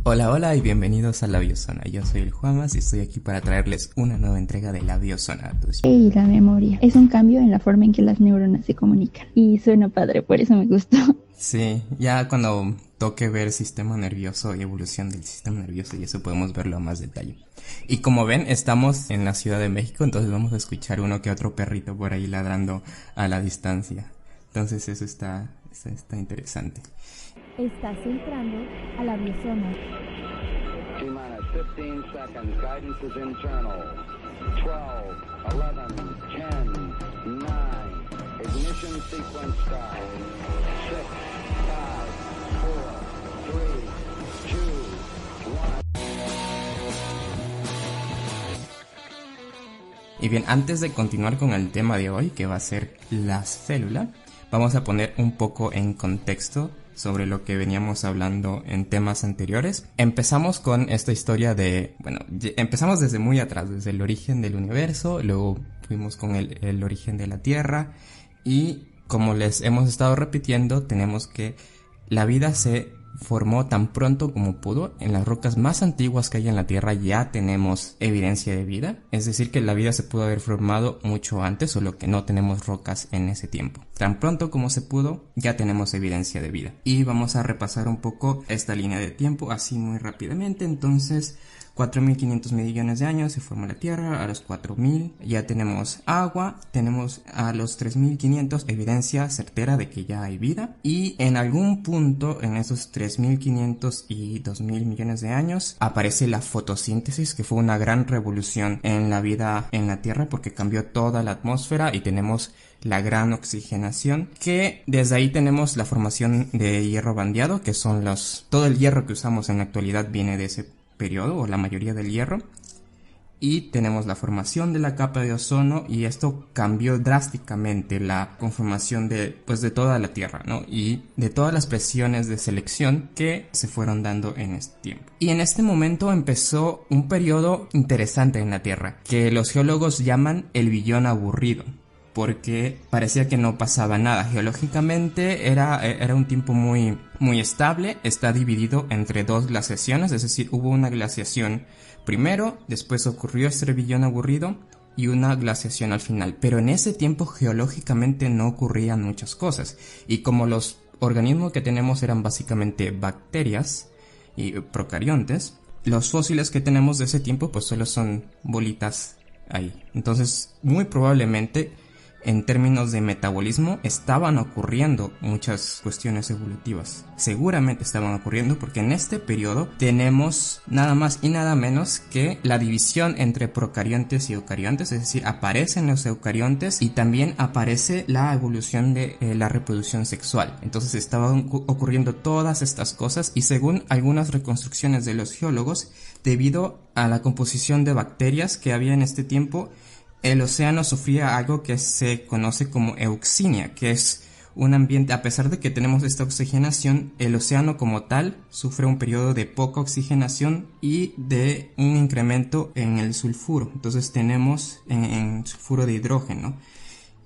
Hola, hola y bienvenidos a La Biozona. Yo soy el Juamas y estoy aquí para traerles una nueva entrega de La Biozona. Y la memoria es un cambio en la forma en que las neuronas se comunican. Y suena padre, por eso me gustó. Sí, ya cuando toque ver sistema nervioso y evolución del sistema nervioso y eso podemos verlo a más detalle. Y como ven, estamos en la Ciudad de México, entonces vamos a escuchar uno que otro perrito por ahí ladrando a la distancia. Entonces eso está interesante. Estás entrando a La Biozona. T-minus 15 seconds. Guidance is internal. 12, 11, 10, 9. Ignition sequence start. 6, 5, 4, 3, 2, 1. Y bien, antes de continuar con el tema de hoy, que va a ser la célula, vamos a poner un poco en contexto sobre lo que veníamos hablando en temas anteriores. Empezamos con esta historia empezamos desde muy atrás, desde el origen del universo, luego fuimos con el origen de la Tierra y como les hemos estado repitiendo, tenemos que la vida se formó tan pronto como pudo. En las rocas más antiguas que hay en la Tierra ya tenemos evidencia de vida, es decir que la vida se pudo haber formado mucho antes, solo que no tenemos rocas en ese tiempo. Tan pronto como se pudo ya tenemos evidencia de vida. Y vamos a repasar un poco esta línea de tiempo así muy rápidamente. Entonces 4.500 millones de años se forma la Tierra, a los 4.000 ya tenemos agua, tenemos a los 3.500 evidencia certera de que ya hay vida y en algún punto en esos 3.500 y 2.000 millones de años aparece la fotosíntesis, que fue una gran revolución en la vida en la Tierra porque cambió toda la atmósfera y tenemos la gran oxigenación, que desde ahí tenemos la formación de hierro bandeado, que son todo el hierro que usamos en la actualidad viene de ese periodo o la mayoría del hierro, y tenemos la formación de la capa de ozono y esto cambió drásticamente la conformación de toda la Tierra, ¿no? Y de todas las presiones de selección que se fueron dando en este tiempo. Y en este momento empezó un periodo interesante en la Tierra que los geólogos llaman el billón aburrido, porque parecía que no pasaba nada. Geológicamente era un tiempo muy estable. Está dividido entre dos glaciaciones, es decir, hubo una glaciación primero, después ocurrió este billón aburrido y una glaciación al final. Pero en ese tiempo geológicamente no ocurrían muchas cosas. Y como los organismos que tenemos eran básicamente bacterias y procariontes, los fósiles que tenemos de ese tiempo pues solo son bolitas ahí. Entonces, muy probablemente en términos de metabolismo estaban ocurriendo muchas cuestiones evolutivas. Seguramente estaban ocurriendo porque en este periodo tenemos nada más y nada menos que la división entre procariontes y eucariontes, es decir, aparecen los eucariontes y también aparece la evolución de la reproducción sexual. Entonces estaban ocurriendo todas estas cosas y según algunas reconstrucciones de los geólogos, debido a la composición de bacterias que había en este tiempo, el océano sufría algo que se conoce como euxinia, que es un ambiente, a pesar de que tenemos esta oxigenación, el océano como tal sufre un periodo de poca oxigenación y de un incremento en el sulfuro. Entonces tenemos en sulfuro de hidrógeno.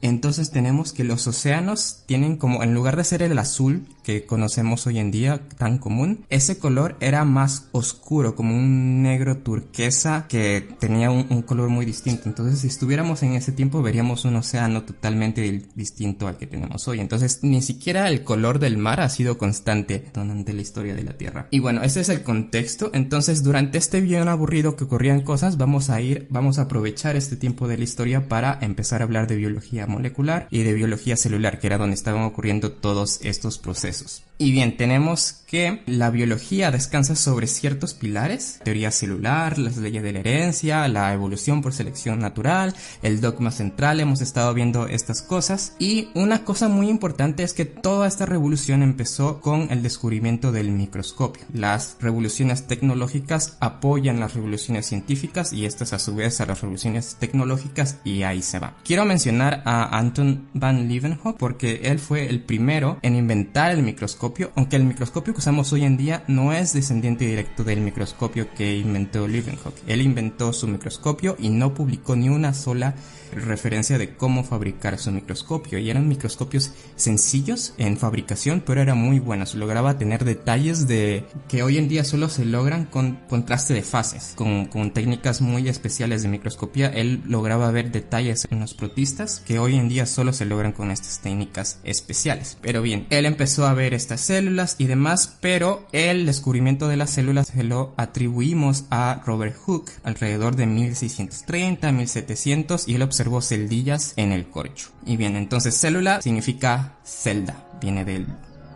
Entonces tenemos que los océanos tienen como, en lugar de ser el azul que conocemos hoy en día tan común, ese color era más oscuro, como un negro turquesa que tenía un color muy distinto. Entonces si estuviéramos en ese tiempo veríamos un océano totalmente distinto al que tenemos hoy. Entonces ni siquiera el color del mar ha sido constante durante la historia de la Tierra. Y bueno, ese es el contexto. Entonces durante este bien aburrido que ocurrían cosas, vamos a aprovechar este tiempo de la historia para empezar a hablar de biología molecular y de biología celular, que era donde estaban ocurriendo todos estos procesos. Y bien, tenemos que la biología descansa sobre ciertos pilares: teoría celular, las leyes de la herencia, la evolución por selección natural, el dogma central. Hemos estado viendo estas cosas y una cosa muy importante es que toda esta revolución empezó con el descubrimiento del microscopio. Las revoluciones tecnológicas apoyan las revoluciones científicas y estas a su vez a las revoluciones tecnológicas, y ahí se va. Quiero mencionar a Anton van Leeuwenhoek porque él fue el primero en inventar el microscopio microscopio, aunque el microscopio que usamos hoy en día no es descendiente directo del microscopio que inventó Leeuwenhoek. Él inventó su microscopio y no publicó ni una sola referencia de cómo fabricar su microscopio, y eran microscopios sencillos en fabricación, pero eran muy buenos. Lograba tener detalles de que hoy en día solo se logran con contraste de fases, con técnicas muy especiales de microscopía. Él lograba ver detalles en los protistas que hoy en día solo se logran con estas técnicas especiales. Pero bien, él empezó a ver estas células y demás, pero el descubrimiento de las células se lo atribuimos a Robert Hooke alrededor de 1630, 1700, y él observó celdillas en el corcho. Y bien, entonces célula significa celda, viene del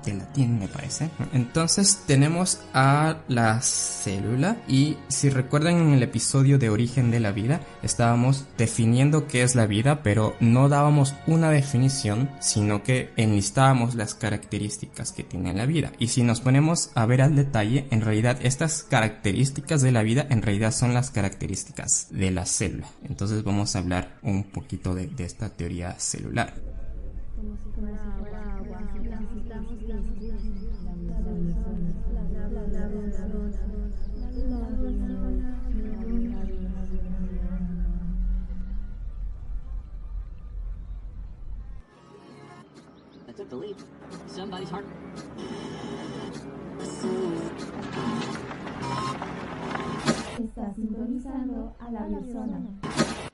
latín, me parece. Entonces tenemos a la célula, y si recuerdan, en el episodio de Origen de la Vida estábamos definiendo qué es la vida, pero no dábamos una definición, sino que enlistábamos las características que tiene la vida. Y si nos ponemos a ver al detalle, en realidad estas características de la vida en realidad son las características de la célula. Entonces vamos a hablar un poquito de esta teoría celular. I took the leap. Somebody's heart. Está sintonizando a la biosona.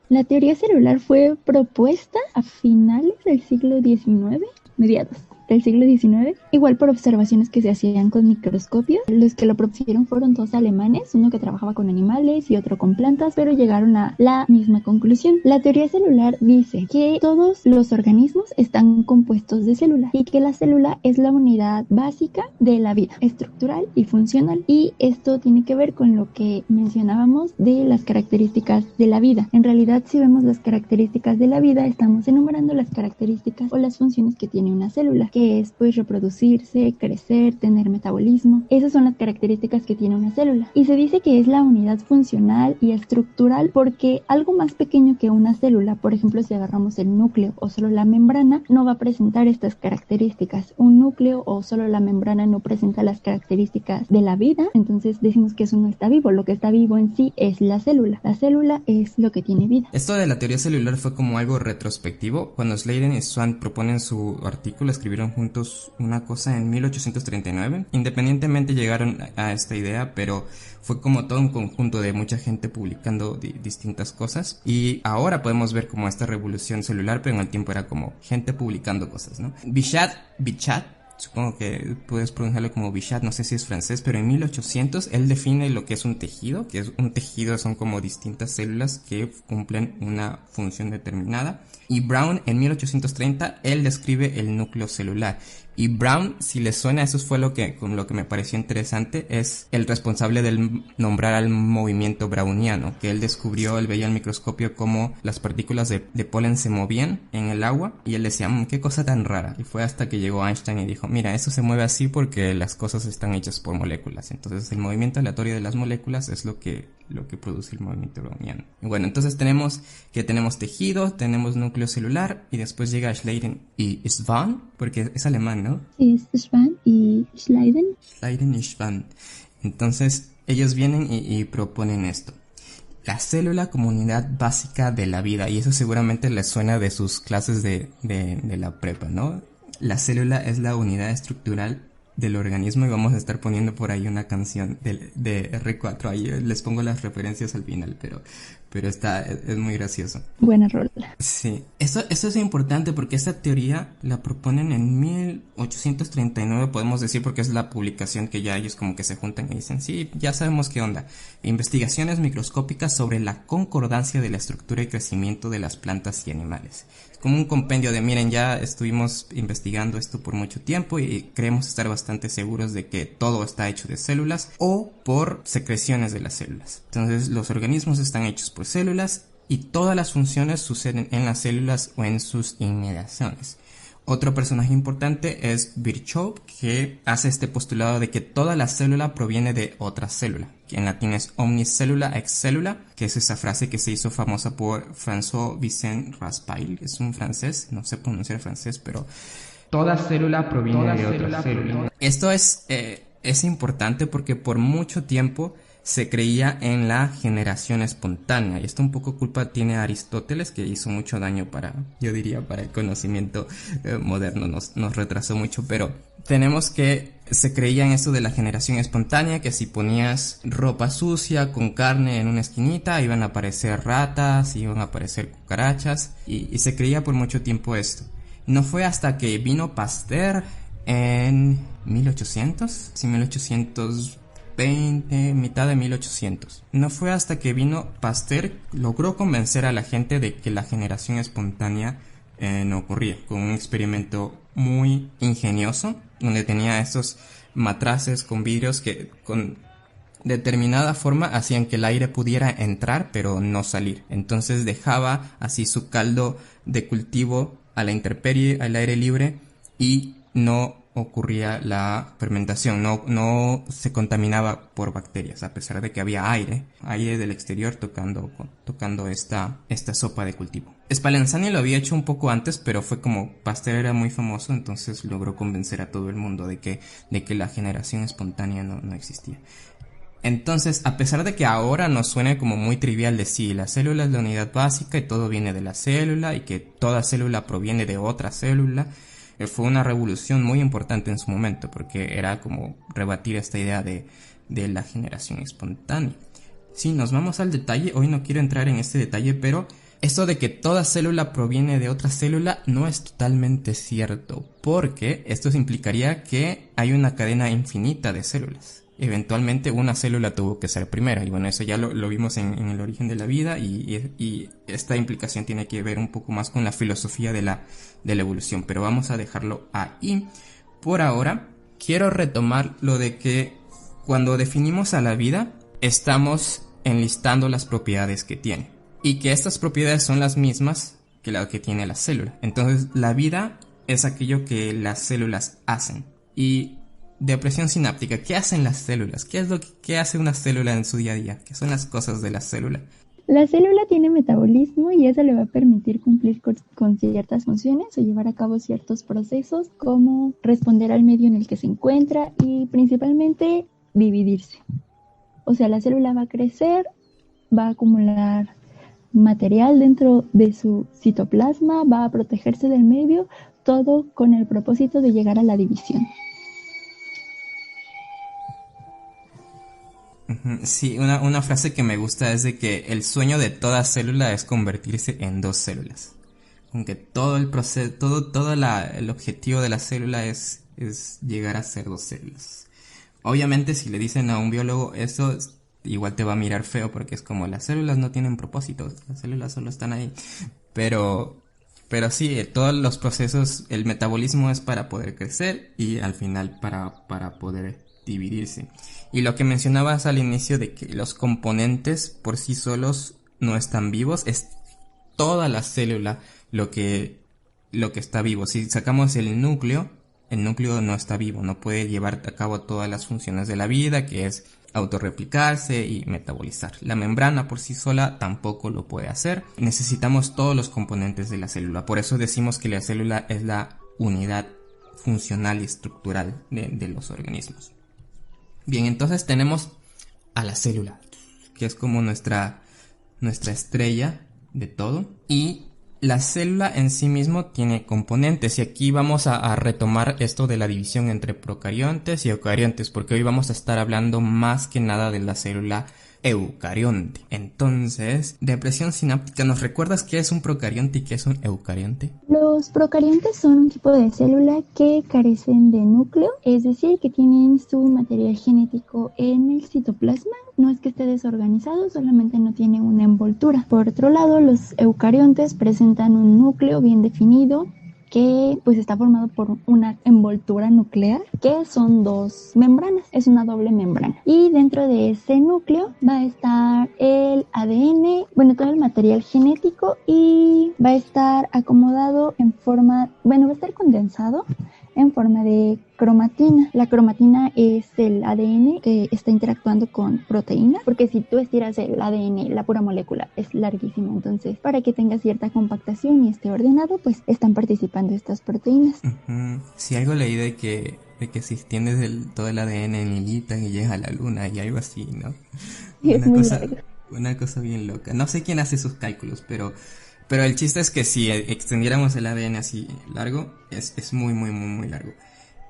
La teoría celular fue propuesta a finales del siglo XIX, mediados del siglo XIX, igual por observaciones que se hacían con microscopios. Los que lo propusieron fueron dos alemanes, uno que trabajaba con animales y otro con plantas, pero llegaron a la misma conclusión. La teoría celular dice que todos los organismos están compuestos de células y que la célula es la unidad básica de la vida, estructural y funcional, y esto tiene que ver con lo que mencionábamos de las características de la vida. En realidad, si vemos las características de la vida, estamos enumerando las características o las funciones que tiene una célula, que es pues reproducirse, crecer, tener metabolismo. Esas son las características que tiene una célula. Y se dice que es la unidad funcional y estructural porque algo más pequeño que una célula, por ejemplo, si agarramos el núcleo o solo la membrana, no va a presentar estas características. Un núcleo o solo la membrana no presenta las características de la vida, entonces decimos que eso no está vivo. Lo que está vivo en sí es la célula. La célula es lo que tiene vida. Esto de la teoría celular fue como algo retrospectivo. Cuando Sladen y Swann proponen su artículo, escribieron juntos una cosa en 1839. Independientemente llegaron a esta idea, pero fue como todo un conjunto de mucha gente publicando distintas cosas. Y ahora podemos ver como esta revolución celular, pero en el tiempo era como gente publicando cosas, ¿no? Bichat, supongo que puedes pronunciarlo como Bichat, no sé si es francés, pero en 1800 él define lo que es un tejido, que es un tejido son como distintas células que cumplen una función determinada. Y Brown en 1830 él describe el núcleo celular. Y Brown, si les suena, eso fue con lo que me pareció interesante, es el responsable del nombrar al movimiento browniano, que él descubrió, él veía al microscopio cómo las partículas de polen se movían en el agua, y él decía, qué cosa tan rara. Y fue hasta que llegó Einstein y dijo, mira, eso se mueve así porque las cosas están hechas por moléculas. Entonces el movimiento aleatorio de las moléculas es lo que produce el movimiento browniano. Y bueno, entonces tenemos tejido, tenemos núcleo celular, y después llega Sladen y Swann, porque es alemán, ¿no? Es Swann y Sladen. Sladen y Swann. Entonces ellos vienen y proponen esto: la célula como unidad básica de la vida, y eso seguramente les suena de sus clases de la prepa, ¿no? La célula es la unidad estructural del organismo, y vamos a estar poniendo por ahí una canción de R4, ahí les pongo las referencias al final, pero es muy gracioso. Buena rola. Sí, esto es importante porque esta teoría la proponen en 1839, podemos decir, porque es la publicación que ya ellos como que se juntan y dicen, sí, ya sabemos qué onda. Investigaciones microscópicas sobre la concordancia de la estructura y crecimiento de las plantas y animales. Es como un compendio de, miren, ya estuvimos investigando esto por mucho tiempo y creemos estar bastante seguros de que todo está hecho de células o por secreciones de las células. Entonces los organismos están hechos por células y todas las funciones suceden en las células o en sus inmediaciones. Otro personaje importante es Virchow, que hace este postulado de que toda la célula proviene de otra célula, que en latín es omnis cellula ex cellula, que es esa frase que se hizo famosa por François Vicent Raspail, es un francés, no sé pronunciar francés, pero toda célula proviene de otra célula. Esto es importante porque por mucho tiempo se creía en la generación espontánea, y esto un poco culpa tiene Aristóteles, que hizo mucho daño yo diría, para el conocimiento moderno, nos retrasó mucho, pero se creía en esto de la generación espontánea, que si ponías ropa sucia con carne en una esquinita, iban a aparecer ratas, iban a aparecer cucarachas, y se creía por mucho tiempo esto. No fue hasta que vino Pasteur en 1800, sí, 1820, mitad de 1800. No fue hasta que vino Pasteur, logró convencer a la gente de que la generación espontánea no ocurría, con un experimento muy ingenioso, donde tenía estos matraces con vidrios que con determinada forma hacían que el aire pudiera entrar pero no salir. Entonces dejaba así su caldo de cultivo a la intemperie, al aire libre, y no ocurría la fermentación, no se contaminaba por bacterias, a pesar de que había aire del exterior tocando esta sopa de cultivo. Spallanzani lo había hecho un poco antes, pero fue como Pasteur era muy famoso, entonces logró convencer a todo el mundo de que la generación espontánea no existía. Entonces, a pesar de que ahora nos suene como muy trivial decir la célula es la unidad básica y todo viene de la célula y que toda célula proviene de otra célula, fue una revolución muy importante en su momento, porque era como rebatir esta idea de la generación espontánea. Sí, nos vamos al detalle, hoy no quiero entrar en este detalle, pero esto de que toda célula proviene de otra célula no es totalmente cierto, porque esto implicaría que hay una cadena infinita de células. Eventualmente una célula tuvo que ser primera, y bueno, eso ya lo vimos en el origen de la vida, y esta implicación tiene que ver un poco más con la filosofía de la evolución, pero vamos a dejarlo ahí. Por ahora, quiero retomar lo de que cuando definimos a la vida, estamos enlistando las propiedades que tiene, y que estas propiedades son las mismas que la que tiene la célula. Entonces, la vida es aquello que las células hacen, y depresión sináptica, ¿qué hacen las células? ¿Qué hace una célula en su día a día? ¿Qué son las cosas de la célula? La célula tiene metabolismo y eso le va a permitir cumplir con ciertas funciones o llevar a cabo ciertos procesos, como responder al medio en el que se encuentra y principalmente dividirse. O sea, la célula va a crecer, va a acumular material dentro de su citoplasma, va a protegerse del medio, todo con el propósito de llegar a la división. Sí, una frase que me gusta es de que el sueño de toda célula es convertirse en dos células. Aunque todo el proceso, el objetivo de la célula es llegar a ser dos células. Obviamente, si le dicen a un biólogo eso, igual te va a mirar feo, porque es como las células no tienen propósitos, las células solo están ahí. Pero sí, todos los procesos, el metabolismo es para poder crecer y al final para poder dividirse. Y lo que mencionabas al inicio de que los componentes por sí solos no están vivos, es toda la célula lo que está vivo. Si sacamos el núcleo no está vivo, no puede llevar a cabo todas las funciones de la vida, que es autorreplicarse y metabolizar. La membrana por sí sola tampoco lo puede hacer. Necesitamos todos los componentes de la célula. Por eso decimos que la célula es la unidad funcional y estructural de los organismos. Bien, entonces tenemos a la célula, que es como nuestra estrella de todo, y la célula en sí mismo tiene componentes, y aquí vamos a retomar esto de la división entre procariontes y eucariontes, porque hoy vamos a estar hablando más que nada de la célula eucarionte. Entonces, depresión sináptica, ¿nos recuerdas qué es un procarionte y qué es un eucarionte? Los procariontes son un tipo de célula que carecen de núcleo, es decir, que tienen su material genético en el citoplasma. No es que esté desorganizado, solamente no tiene una envoltura. Por otro lado, los eucariontes presentan un núcleo bien definido, que pues está formado por una envoltura nuclear, que son dos membranas, es una doble membrana. Y dentro de ese núcleo va a estar el ADN, todo el material genético, y va a estar acomodado va a estar condensado en forma de cromatina. La cromatina es el ADN que está interactuando con proteínas, porque si tú estiras el ADN, la pura molécula, es larguísimo. Entonces, para que tenga cierta compactación y esté ordenado, pues están participando estas proteínas. Si algo leí de que si extiendes todo el ADN en hilita y llegas a la luna y algo así, ¿no? Y es muy largo. Una cosa bien loca. No sé quién hace sus cálculos, pero el chiste es que si extendiéramos el ADN así largo, es muy, muy, muy, muy largo.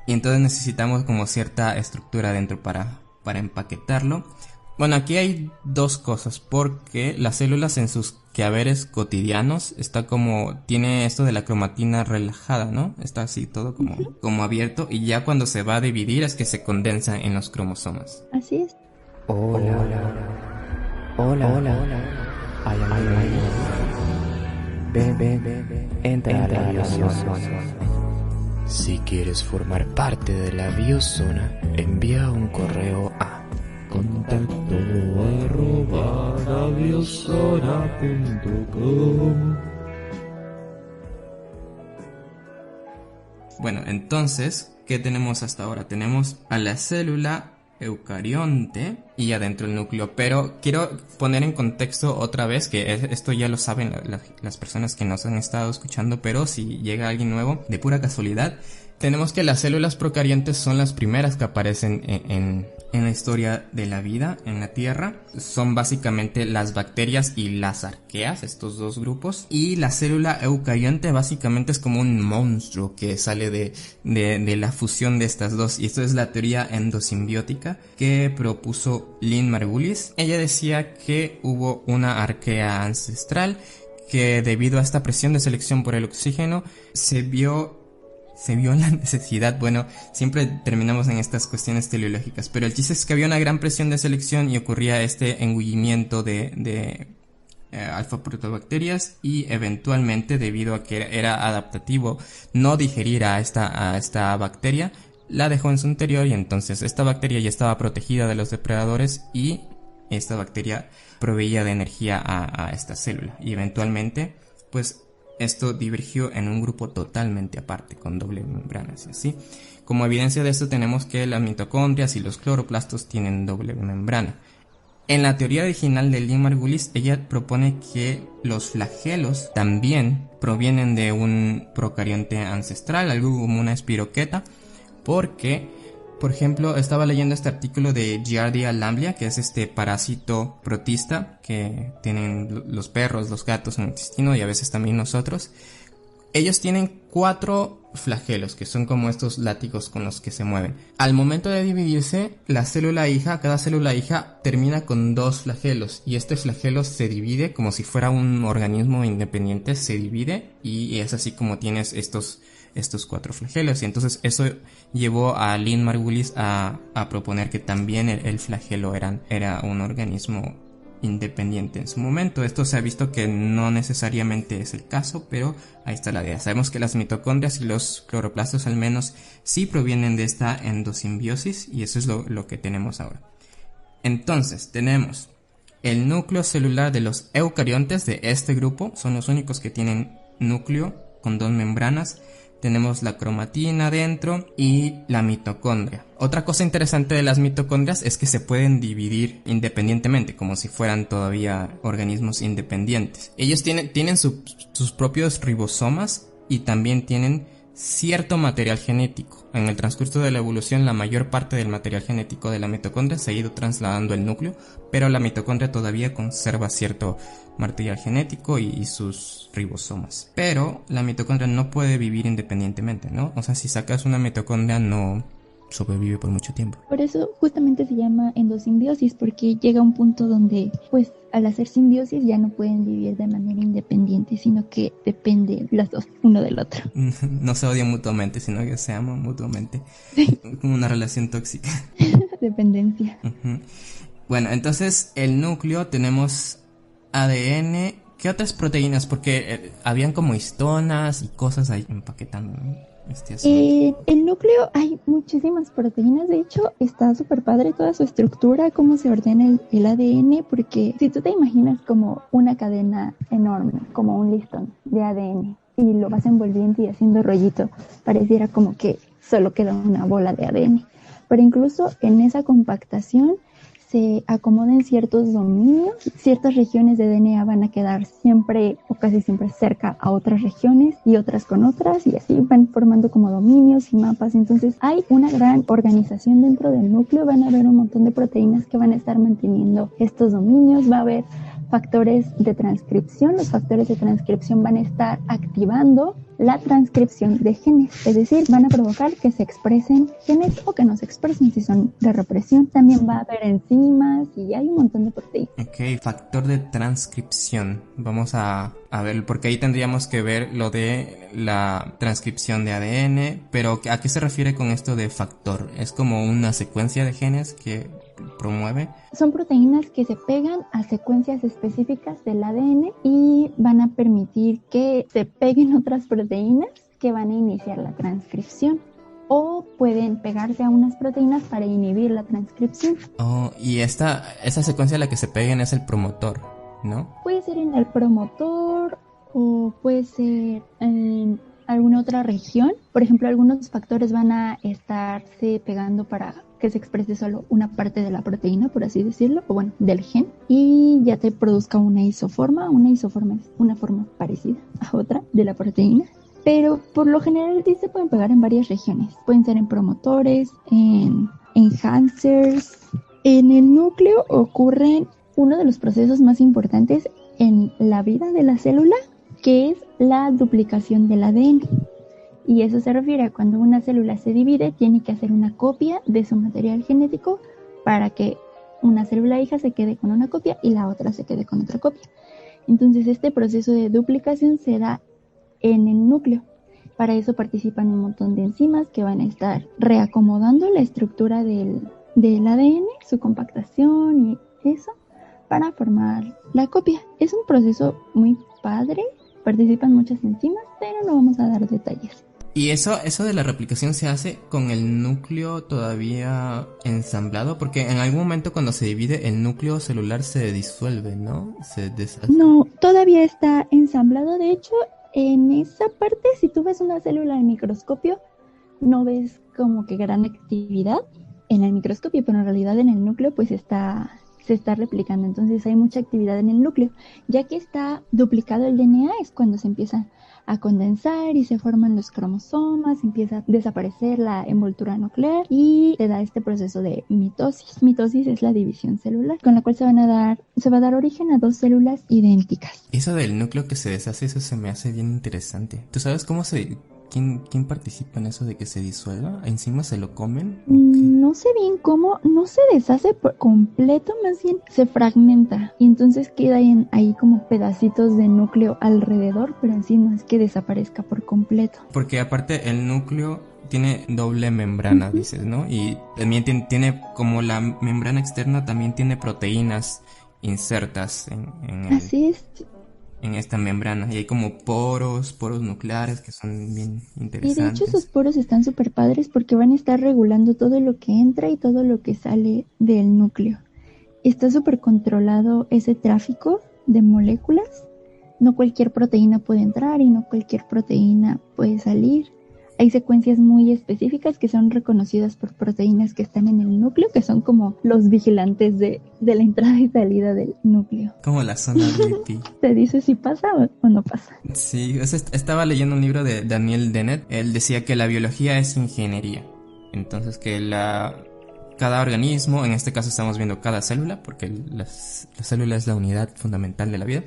Y entonces necesitamos como cierta estructura dentro para empaquetarlo. Bueno, aquí hay dos cosas, porque las células en sus quehaceres cotidianos tiene esto de la cromatina relajada, ¿no? Está así todo como abierto, y ya cuando se va a dividir es que se condensa en los cromosomas. Así es. Hola. Ay. Ven. Entra a la biozona. Si quieres formar parte de la biozona, envía un correo a contacto@labiozona.com. Bueno, entonces, ¿qué tenemos hasta ahora? Tenemos a la célula eucarionte y adentro el núcleo, pero quiero poner en contexto otra vez que esto ya lo saben las personas que nos han estado escuchando, pero si llega alguien nuevo de pura casualidad, tenemos que las células procariontes son las primeras que aparecen en la historia de la vida en la Tierra. Son básicamente las bacterias y las arqueas, estos dos grupos. Y la célula eucarionte básicamente es como un monstruo que sale de la fusión de estas dos. Y esto es la teoría endosimbiótica que propuso Lynn Margulis. Ella decía que hubo una arquea ancestral que debido a esta presión de selección por el oxígeno se vio la necesidad, bueno, siempre terminamos en estas cuestiones teleológicas, pero el chiste es que había una gran presión de selección y ocurría este engullimiento de alfa-protobacterias, y eventualmente, debido a que era adaptativo no digerir a esta bacteria, la dejó en su interior, y entonces esta bacteria ya estaba protegida de los depredadores y esta bacteria proveía de energía a esta célula, y eventualmente, pues, esto divergió en un grupo totalmente aparte, con doble membranas, ¿sí? Como evidencia de esto tenemos que las mitocondrias y los cloroplastos tienen doble membrana. En la teoría original de Lynn Margulis, ella propone que los flagelos también provienen de un procarionte ancestral, algo como una espiroqueta, porque, por ejemplo, estaba leyendo este artículo de Giardia lamblia, que es este parásito protista que tienen los perros, los gatos en el intestino y a veces también nosotros. Ellos tienen 4 flagelos, que son como estos látigos con los que se mueven. Al momento de dividirse, cada célula hija termina con 2 flagelos, y este flagelo se divide como si fuera un organismo independiente, se divide, y es así como tienes estos 4 flagelos. Y entonces eso llevó a Lynn Margulis a proponer que también el flagelo era un organismo independiente en su momento. Esto se ha visto que no necesariamente es el caso, pero ahí está la idea. Sabemos que las mitocondrias y los cloroplastos al menos sí provienen de esta endosimbiosis, y eso es lo que tenemos ahora. Entonces tenemos el núcleo celular de los eucariontes de este grupo, son los únicos que tienen núcleo con 2 membranas. Tenemos la cromatina dentro y la mitocondria. Otra cosa interesante de las mitocondrias es que se pueden dividir independientemente, como si fueran todavía organismos independientes. Ellos tienen sus propios ribosomas y también tienen cierto material genético. En el transcurso de la evolución, la mayor parte del material genético de la mitocondria se ha ido trasladando al núcleo, pero la mitocondria todavía conserva cierto material genético y sus ribosomas. Pero la mitocondria no puede vivir independientemente, ¿no? O sea, si sacas una mitocondria no sobrevive por mucho tiempo. Por eso justamente se llama endosimbiosis, porque llega un punto donde, pues, al hacer simbiosis ya no pueden vivir de manera independiente, sino que dependen las dos uno del otro. No se odian mutuamente, sino que se aman mutuamente. Como una relación tóxica. Dependencia. Bueno, entonces el núcleo tenemos ADN. ¿Qué otras proteínas? Porque habían como histonas y cosas ahí empaquetando, ¿no? El núcleo hay muchísimas proteínas. De hecho, está súper padre toda su estructura, cómo se ordena el ADN, porque si tú te imaginas como una cadena enorme, como un listón de ADN, y lo vas envolviendo y haciendo rollito. Pareciera como que solo queda una bola de ADN. Pero incluso en esa compactación se acomodan ciertos dominios, ciertas regiones de DNA van a quedar siempre o casi siempre cerca a otras regiones y otras con otras, y así van formando como dominios y mapas. Entonces hay una gran organización dentro del núcleo, van a haber un montón de proteínas que van a estar manteniendo estos dominios, va a haber factores de transcripción. Los factores de transcripción van a estar activando la transcripción de genes, es decir, van a provocar que se expresen genes o que no se expresen si son de represión. También va a haber enzimas y hay un montón de proteínas. Ok, factor de transcripción. Vamos a ver, porque ahí tendríamos que ver lo de la transcripción de ADN, pero ¿a qué se refiere con esto de factor? ¿Es como una secuencia de genes que promueve? Son proteínas que se pegan a secuencias específicas del ADN y van a permitir que se peguen otras proteínas que van a iniciar la transcripción, o pueden pegarse a unas proteínas para inhibir la transcripción. Oh, y esa secuencia a la que se peguen es el promotor, ¿no? Puede ser en el promotor o puede ser en alguna otra región. Por ejemplo, algunos factores van a estarse pegando para que se exprese solo una parte de la proteína, por así decirlo, o bueno, del gen, y ya te produzca una isoforma. Una isoforma es una forma parecida a otra de la proteína, pero por lo general sí se pueden pegar en varias regiones. Pueden ser en promotores, en enhancers. En el núcleo ocurren uno de los procesos más importantes en la vida de la célula, que es la duplicación del ADN. Y eso se refiere a cuando una célula se divide, tiene que hacer una copia de su material genético para que una célula hija se quede con una copia y la otra se quede con otra copia. Entonces este proceso de duplicación se da en el núcleo. Para eso participan un montón de enzimas que van a estar reacomodando la estructura del ADN, su compactación y eso, para formar la copia. Es un proceso muy padre, participan muchas enzimas, pero no vamos a dar detalles. ¿Y eso de la replicación se hace con el núcleo todavía ensamblado? Porque en algún momento cuando se divide el núcleo celular se disuelve, ¿no? Se deshace. No, todavía está ensamblado. De hecho, en esa parte, si tú ves una célula en microscopio, no ves como que gran actividad en el microscopio, pero en realidad en el núcleo pues se está replicando. Entonces hay mucha actividad en el núcleo. Ya que está duplicado el DNA es cuando se empieza a condensar y se forman los cromosomas, empieza a desaparecer la envoltura nuclear y se da este proceso de mitosis. Mitosis es la división celular, con la cual se va a dar origen a dos células idénticas. Eso del núcleo que se deshace, eso se me hace bien interesante. ¿Tú sabes quién participa en eso de que se disuelva? ¿Encima se lo comen? No sé bien cómo, no se deshace por completo, más bien se fragmenta y entonces queda ahí como pedacitos de núcleo alrededor, pero en sí no es que desaparezca por completo. Porque aparte el núcleo tiene doble membrana, dices, ¿no? Y también tiene como la membrana externa, también tiene proteínas insertas Así es. En esta membrana, y hay como poros nucleares que son bien interesantes. Y de hecho esos poros están súper padres porque van a estar regulando todo lo que entra y todo lo que sale del núcleo. Está súper controlado ese tráfico de moléculas. No cualquier proteína puede entrar y no cualquier proteína puede salir. Hay secuencias muy específicas que son reconocidas por proteínas que están en el núcleo, que son como los vigilantes de la entrada y salida del núcleo. Como la zona VIP. Te dice si pasa o no pasa. Sí, estaba leyendo un libro de Daniel Dennett. Él decía que la biología es ingeniería. Entonces que cada organismo, en este caso estamos viendo cada célula, porque la célula es la unidad fundamental de la vida.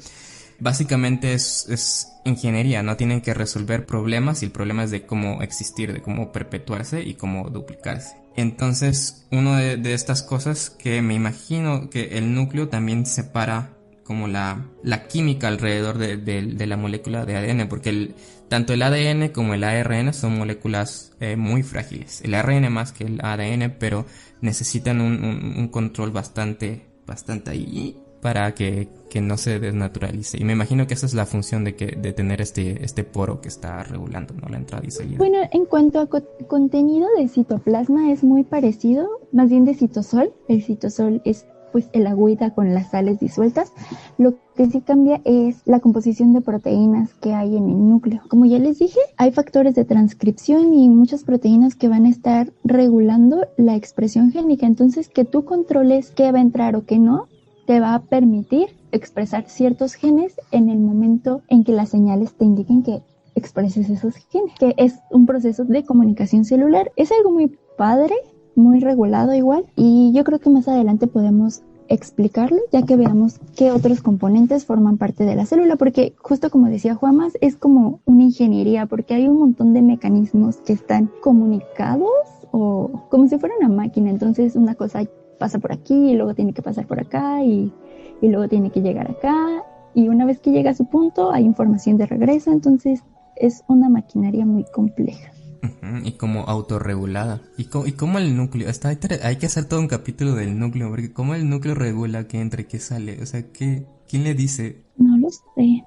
Básicamente es ingeniería, no tienen que resolver problemas y el problema es de cómo existir, de cómo perpetuarse y cómo duplicarse. Entonces, una de estas cosas que me imagino que el núcleo también separa como la química alrededor de la molécula de ADN, porque tanto el ADN como el ARN son moléculas muy frágiles. El ARN más que el ADN, pero necesitan un control bastante ahí para que no se desnaturalice. Y me imagino que esa es la función de tener este poro que está regulando, ¿no? La entrada y salida. Bueno, en cuanto a contenido de citoplasma es muy parecido, más bien de citosol. El citosol es pues el agüita con las sales disueltas. Lo que sí cambia es la composición de proteínas que hay en el núcleo. Como ya les dije, hay factores de transcripción y muchas proteínas que van a estar regulando la expresión génica. Entonces, que tú controles qué va a entrar o qué no, te va a permitir expresar ciertos genes en el momento en que las señales te indiquen que expreses esos genes, que es un proceso de comunicación celular. Es algo muy padre, muy regulado igual, y yo creo que más adelante podemos explicarlo, ya que veamos qué otros componentes forman parte de la célula, porque justo como decía Juamas, es como una ingeniería, porque hay un montón de mecanismos que están comunicados o como si fuera una máquina. Entonces una cosa pasa por aquí y luego tiene que pasar por acá y luego tiene que llegar acá, y una vez que llega a su punto hay información de regreso. Entonces es una maquinaria muy compleja. Y como autorregulada. ¿Y cómo el núcleo? Hay que hacer todo un capítulo del núcleo, porque cómo el núcleo regula qué entra y qué sale. O sea, ¿quién le dice? No lo sé.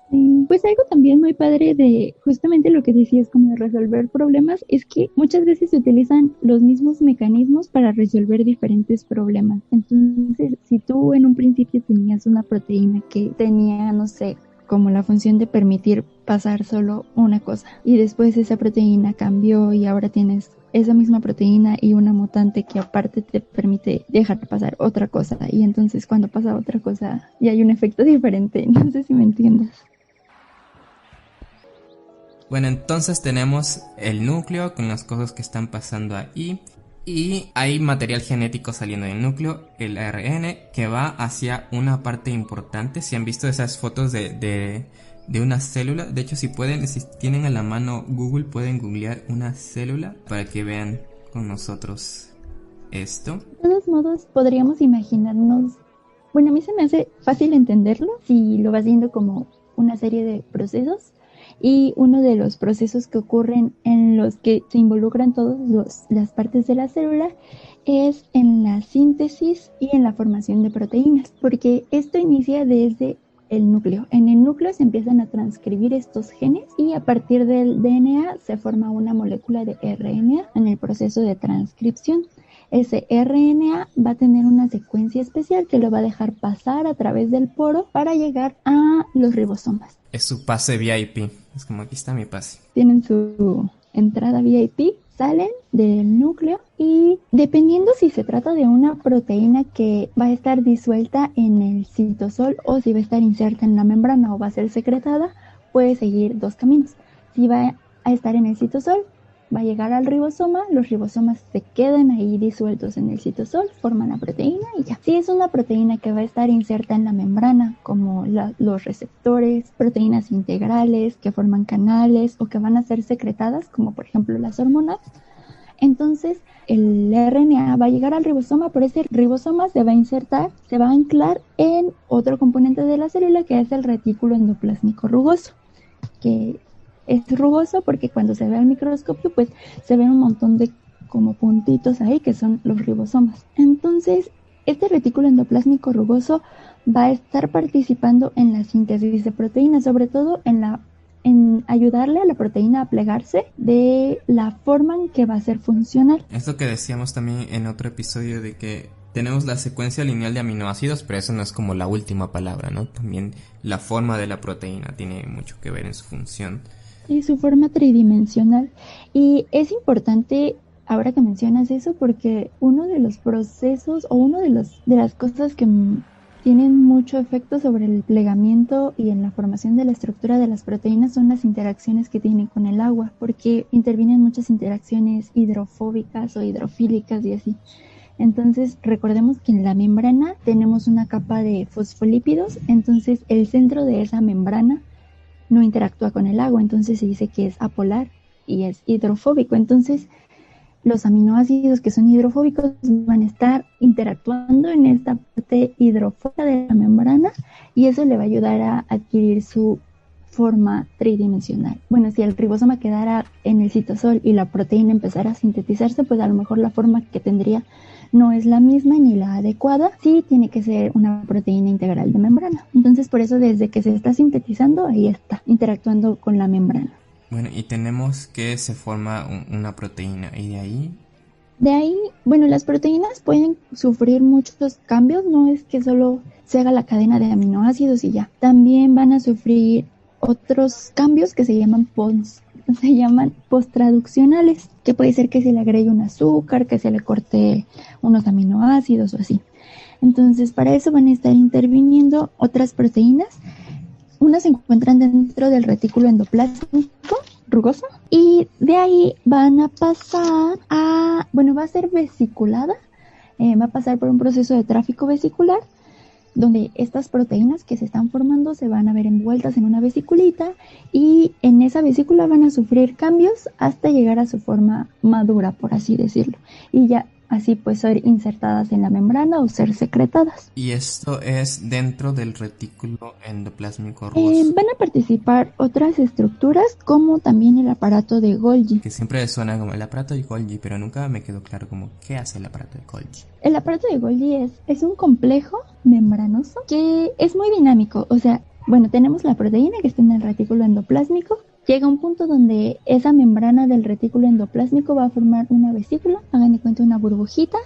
Pues algo también muy padre de justamente lo que decías, como de resolver problemas, es que muchas veces se utilizan los mismos mecanismos para resolver diferentes problemas. Entonces, si tú en un principio tenías una proteína que tenía, no sé, como la función de permitir pasar solo una cosa, y después esa proteína cambió y ahora tienes esa misma proteína y una mutante que aparte te permite dejar pasar otra cosa, y entonces cuando pasa otra cosa ya hay un efecto diferente. No sé si me entiendes. Bueno, entonces tenemos el núcleo con las cosas que están pasando ahí. Y hay material genético saliendo del núcleo, el ARN, que va hacia una parte importante. Si han visto esas fotos de una célula, de hecho si tienen a la mano Google, pueden googlear una célula para que vean con nosotros esto. De todos modos, podríamos imaginarnos, bueno, a mí se me hace fácil entenderlo si lo vas viendo como una serie de procesos. Y uno de los procesos que ocurren en los que se involucran todas las partes de la célula es en la síntesis y en la formación de proteínas, porque esto inicia desde el núcleo. En el núcleo se empiezan a transcribir estos genes y a partir del DNA se forma una molécula de RNA en el proceso de transcripción. Ese RNA va a tener una secuencia especial que lo va a dejar pasar a través del poro para llegar a los ribosomas. Es su pase VIP. Es como, aquí está mi pase. Tienen su entrada VIP, salen del núcleo y dependiendo si se trata de una proteína que va a estar disuelta en el citosol o si va a estar inserta en la membrana o va a ser secretada, puede seguir dos caminos. Si va a estar en el citosol, va a llegar al ribosoma, los ribosomas se quedan ahí disueltos en el citosol, forman la proteína y ya. Si es una proteína que va a estar inserta en la membrana, como los receptores, proteínas integrales que forman canales o que van a ser secretadas, como por ejemplo las hormonas, entonces el RNA va a llegar al ribosoma, pero ese ribosoma se va a insertar, se va a anclar en otro componente de la célula que es el retículo endoplásmico rugoso, que es rugoso porque cuando se ve al microscopio pues se ven un montón de como puntitos ahí que son los ribosomas. Entonces este retículo endoplásmico rugoso va a estar participando en la síntesis de proteínas, sobre todo en ayudarle a la proteína a plegarse de la forma en que va a ser funcional. Esto que decíamos también en otro episodio de que tenemos la secuencia lineal de aminoácidos, pero eso no es como la última palabra, ¿no? También la forma de la proteína tiene mucho que ver en su función. Y su forma tridimensional. Y es importante ahora que mencionas eso porque uno de los procesos o uno de las cosas que tienen mucho efecto sobre el plegamiento y en la formación de la estructura de las proteínas son las interacciones que tienen con el agua, porque intervienen muchas interacciones hidrofóbicas o hidrofílicas y así. Entonces recordemos que en la membrana tenemos una capa de fosfolípidos, entonces el centro de esa membrana no interactúa con el agua, entonces se dice que es apolar y es hidrofóbico. Entonces los aminoácidos que son hidrofóbicos van a estar interactuando en esta parte hidrofóbica de la membrana y eso le va a ayudar a adquirir su forma tridimensional. Bueno, si el ribosoma quedara en el citosol y la proteína empezara a sintetizarse, pues a lo mejor la forma que tendría no es la misma ni la adecuada. Sí tiene que ser una proteína integral de membrana. Entonces por eso desde que se está sintetizando, ahí está, interactuando con la membrana. Bueno, y tenemos que se forma una proteína y de ahí De ahí, bueno, las proteínas pueden sufrir muchos cambios, no es que solo se haga la cadena de aminoácidos y ya. También van a sufrir otros cambios que se llaman posttraduccionales, que puede ser que se le agregue un azúcar, que se le corte unos aminoácidos o así. Entonces, para eso van a estar interviniendo otras proteínas. Unas se encuentran dentro del retículo endoplásmico rugoso y de ahí van a pasar a, bueno, va a ser vesiculada, va a pasar por un proceso de tráfico vesicular donde estas proteínas que se están formando se van a ver envueltas en una vesiculita y en esa vesícula van a sufrir cambios hasta llegar a su forma madura, por así decirlo, y ya así pues ser insertadas en la membrana o ser secretadas. ¿Y esto es dentro del retículo endoplásmico rugoso? Van a participar otras estructuras como también el aparato de Golgi. Que siempre suena como el aparato de Golgi, pero nunca me quedó claro como qué hace el aparato de Golgi. El aparato de Golgi es un complejo membranoso que es muy dinámico. O sea, bueno, tenemos la proteína que está en el retículo endoplásmico. Llega un punto donde esa membrana del retículo endoplásmico va a formar una vesícula, hagan de cuenta una burbujita,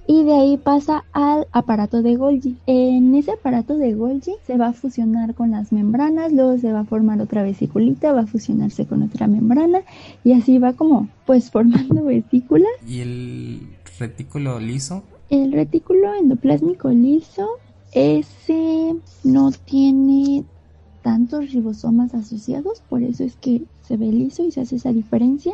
y de ahí pasa al aparato de Golgi. En ese aparato de Golgi se va a fusionar con las membranas, luego se va a formar otra vesiculita, va a fusionarse con otra membrana, y así va como pues formando vesículas. ¿Y el retículo liso? El retículo endoplásmico liso, ese no tiene tantos ribosomas asociados, por eso es que se ve liso y se hace esa diferencia,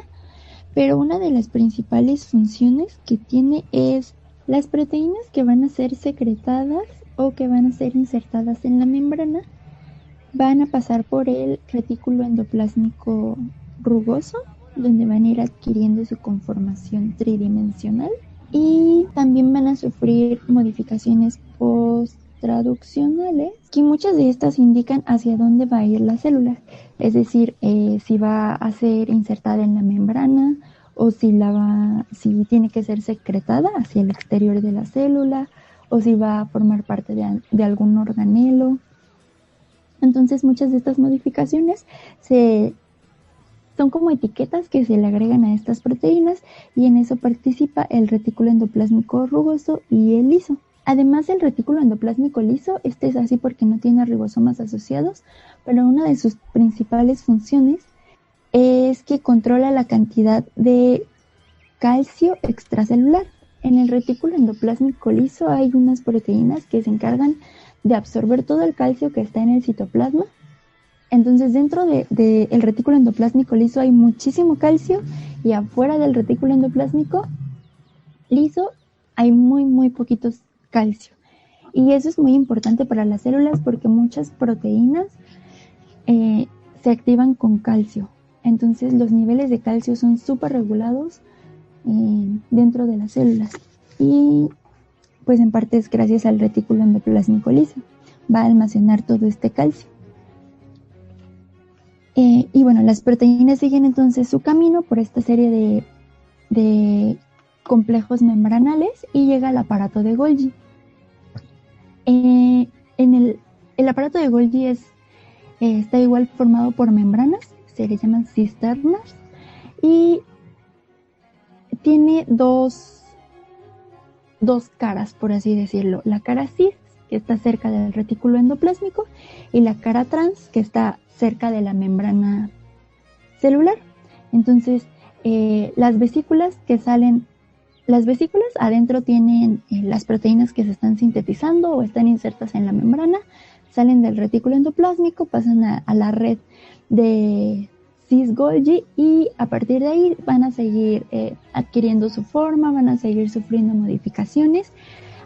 pero una de las principales funciones que tiene es las proteínas que van a ser secretadas o que van a ser insertadas en la membrana van a pasar por el retículo endoplásmico rugoso, donde van a ir adquiriendo su conformación tridimensional y también van a sufrir modificaciones posttraduccionales, que muchas de estas indican hacia dónde va a ir la célula, es decir, si va a ser insertada en la membrana o si tiene que ser secretada hacia el exterior de la célula o si va a formar parte de algún organelo. Entonces muchas de estas modificaciones son como etiquetas que se le agregan a estas proteínas y en eso participa el retículo endoplásmico rugoso y el liso. Además, el retículo endoplásmico liso, este es así porque no tiene ribosomas asociados, pero una de sus principales funciones es que controla la cantidad de calcio extracelular. En el retículo endoplásmico liso hay unas proteínas que se encargan de absorber todo el calcio que está en el citoplasma. Entonces, dentro del retículo endoplásmico liso hay muchísimo calcio y afuera del retículo endoplásmico liso hay muy, muy poquitos calcio. Y eso es muy importante para las células porque muchas proteínas se activan con calcio. Entonces los niveles de calcio son súper regulados dentro de las células. Y pues en parte es gracias al retículo endoplásmico liso. Va a almacenar todo este calcio. Y bueno, las proteínas siguen entonces su camino por esta serie de complejos membranales y llega al aparato de Golgi. El aparato de Golgi está igual formado por membranas, se le llaman cisternas, y tiene dos caras, por así decirlo. La cara cis, que está cerca del retículo endoplásmico, y la cara trans, que está cerca de la membrana celular. Entonces, las vesículas adentro tienen las proteínas que se están sintetizando o están insertas en la membrana, salen del retículo endoplásmico, pasan a la red de cis-Golgi y a partir de ahí van a seguir adquiriendo su forma, van a seguir sufriendo modificaciones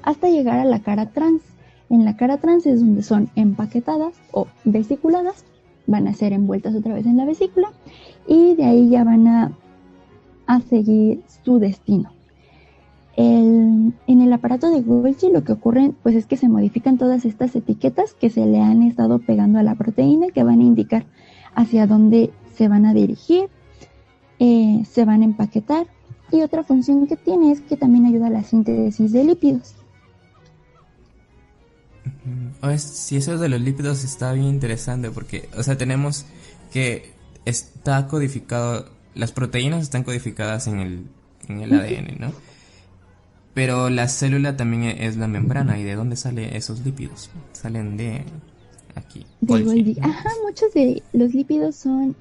hasta llegar a la cara trans. En la cara trans es donde son empaquetadas o vesiculadas, van a ser envueltas otra vez en la vesícula y de ahí ya van a seguir su destino. En el aparato de Golgi lo que ocurre pues es que se modifican todas estas etiquetas que se le han estado pegando a la proteína, que van a indicar hacia dónde se van a dirigir, se van a empaquetar, y otra función que tiene es que también ayuda a la síntesis de lípidos. Si eso de los lípidos está bien interesante porque, o sea, tenemos que está codificado, las proteínas están codificadas en en el ADN, ¿no? Pero la célula también es la membrana. ¿Y de dónde salen esos lípidos? Salen de aquí. De Golgi. Ajá, muchos de los lípidos son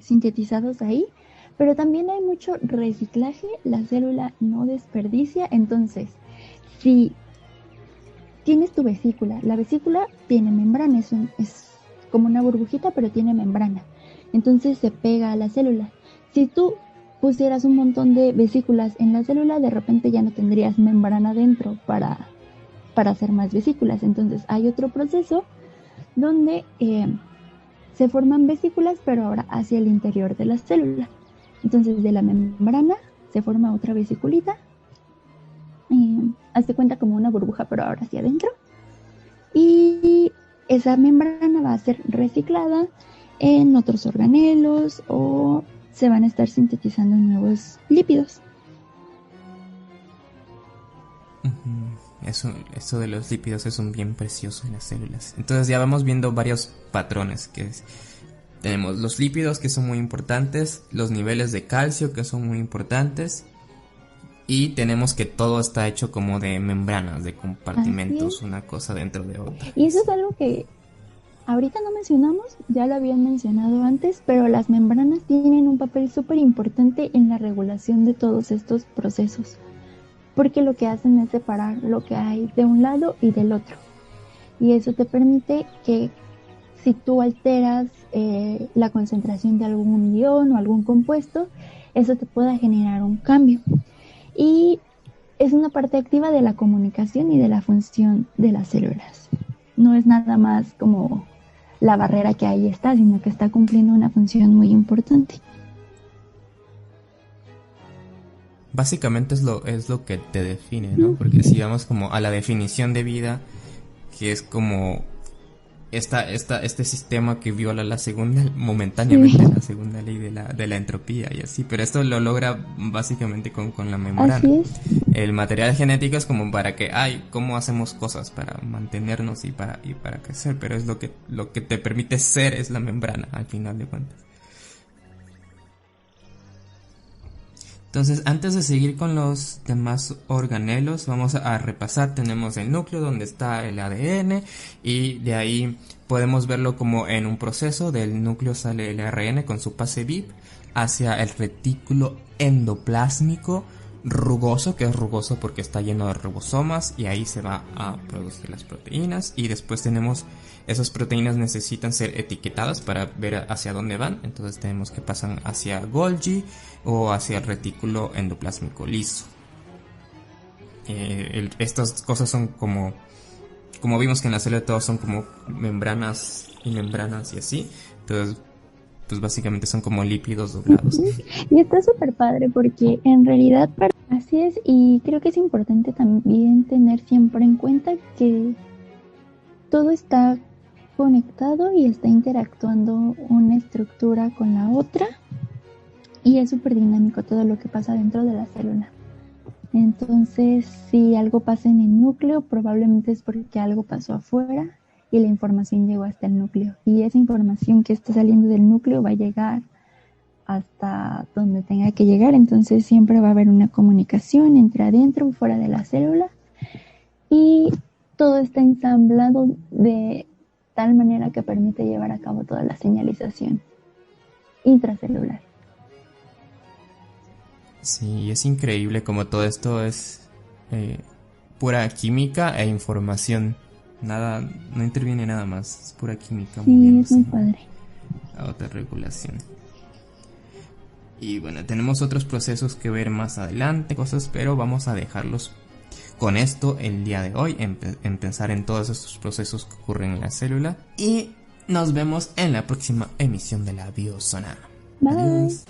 sintetizados ahí, pero también hay mucho reciclaje. La célula no desperdicia. Entonces, si tienes tu vesícula, la vesícula tiene membrana, es como una burbujita, pero tiene membrana. Entonces se pega a la célula. Si tú pusieras un montón de vesículas en la célula, de repente ya no tendrías membrana dentro para hacer más vesículas. Entonces hay otro proceso donde se forman vesículas, pero ahora hacia el interior de la célula. Entonces de la membrana se forma otra vesiculita. Hazte cuenta como una burbuja, pero ahora hacia adentro. Y esa membrana va a ser reciclada en otros organelos o se van a estar sintetizando nuevos lípidos. Eso de los lípidos es un bien precioso en las células. Entonces ya vamos viendo varios patrones tenemos los lípidos, que son muy importantes, los niveles de calcio, que son muy importantes, y tenemos que todo está hecho como de membranas, de compartimentos, una cosa dentro de otra. Y eso es algo que ahorita no mencionamos, ya lo habían mencionado antes, pero las membranas tienen un papel súper importante en la regulación de todos estos procesos, porque lo que hacen es separar lo que hay de un lado y del otro. Y eso te permite que si tú alteras la concentración de algún ion o algún compuesto, eso te pueda generar un cambio. Y es una parte activa de la comunicación y de la función de las células. No es nada más como la barrera que ahí está, sino que está cumpliendo una función muy importante. Básicamente es lo que te define, ¿no? Porque si vamos como a la definición de vida, que es como este sistema que viola momentáneamente la segunda ley de la entropía y así, pero esto lo logra básicamente con la membrana. Así es. El material genético es como para que, cómo hacemos cosas para mantenernos y para crecer, pero es lo que te permite ser, es la membrana al final de cuentas. Entonces, antes de seguir con los demás organelos, vamos a repasar. Tenemos el núcleo donde está el ADN y de ahí podemos verlo como en un proceso. Del núcleo sale el ARN con su pase VIP hacia el retículo endoplásmico rugoso, que es rugoso porque está lleno de ribosomas, y ahí se va a producir las proteínas. Y después esas proteínas necesitan ser etiquetadas para ver hacia dónde van. Entonces tenemos que pasan hacia Golgi o hacia el retículo endoplásmico liso. Estas cosas son como vimos que en la célula todos son como membranas y membranas y así. Entonces pues básicamente son como lípidos doblados. Y está súper padre porque en realidad así es, y creo que es importante también tener siempre en cuenta que todo está conectado y está interactuando una estructura con la otra, y es súper dinámico todo lo que pasa dentro de la célula. Entonces, si algo pasa en el núcleo, probablemente es porque algo pasó afuera y la información llegó hasta el núcleo, y esa información que está saliendo del núcleo va a llegar hasta donde tenga que llegar. Entonces siempre va a haber una comunicación entre adentro y fuera de la célula, y todo está ensamblado de tal manera que permite llevar a cabo toda la señalización intracelular. Sí, es increíble como todo esto es pura química e información. No interviene nada más, es pura química. Sí, es muy padre. A otra regulación. Y bueno, tenemos otros procesos que ver más adelante, pero vamos a dejarlos con esto el día de hoy, en pensar en todos estos procesos que ocurren en la célula. Y nos vemos en la próxima emisión de la Biozona. Bye. Adiós.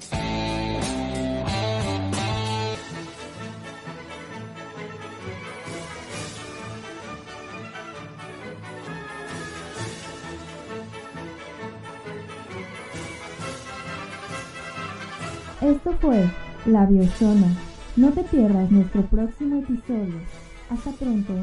Esto fue La Biozona. No te pierdas nuestro próximo episodio. Hasta pronto.